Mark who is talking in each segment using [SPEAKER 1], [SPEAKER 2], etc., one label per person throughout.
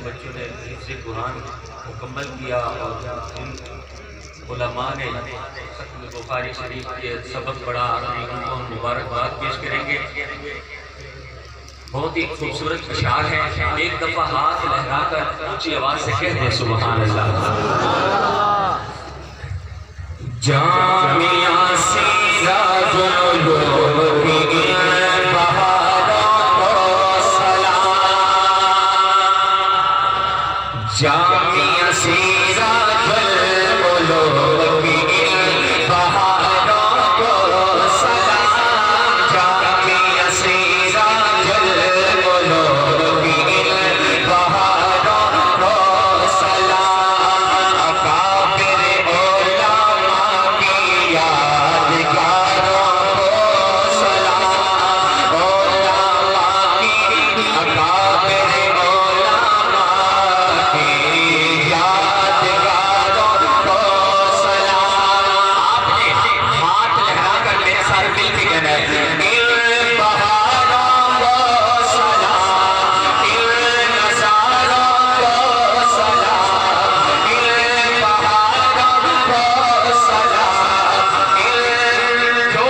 [SPEAKER 1] بچوں نے حفظ قرآن مکمل کیا اور جن علماء نے ختم بخاری شریف کے سبق پڑھا ان کو مبارکباد پیش کریں گے۔ بہت ہی خوبصورت اشعار ہے، ایک دفعہ ہاتھ لہرا کر اونچی آواز سے کہہ دیں سبحان اللہ۔ جامعہ سیراج العلوم کی بہاروں کو سلام، جامعہ سیراج العلوم کی بہاروں کو سلام، جامعہ سیراج العلوم کی بہاروں کو سلام، اکابر علماء کی یادگاروں کو سلام، علماء کی اکابر علماء کی یادگاروں کو سلام۔ آپ نے ہاتھ لہرا کر میرے ساتھ مل کے کہنا ہے، ان بہاروں کو سلام، ان نظاروں کو سلام، ان بہاروں کو سلام، جو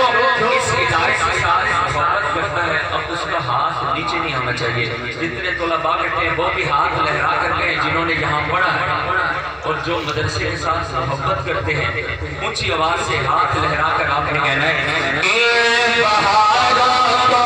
[SPEAKER 1] اس ادارے کے ساتھ محبت کرتا ہے اب اس کا ہاتھ نیچے نہیں آنا چاہیے۔ جتنے طلباء بیٹھے ہیں وہ بھی ہاتھ لہرا کر گئے جنہوں نے یہاں پڑھا ہے، اور جو مدرسے کے ساتھ محبت کرتے ہیں اونچی آواز سے ہاتھ لہرا کر آپ نے کہنا ہے، ان بہاروں کو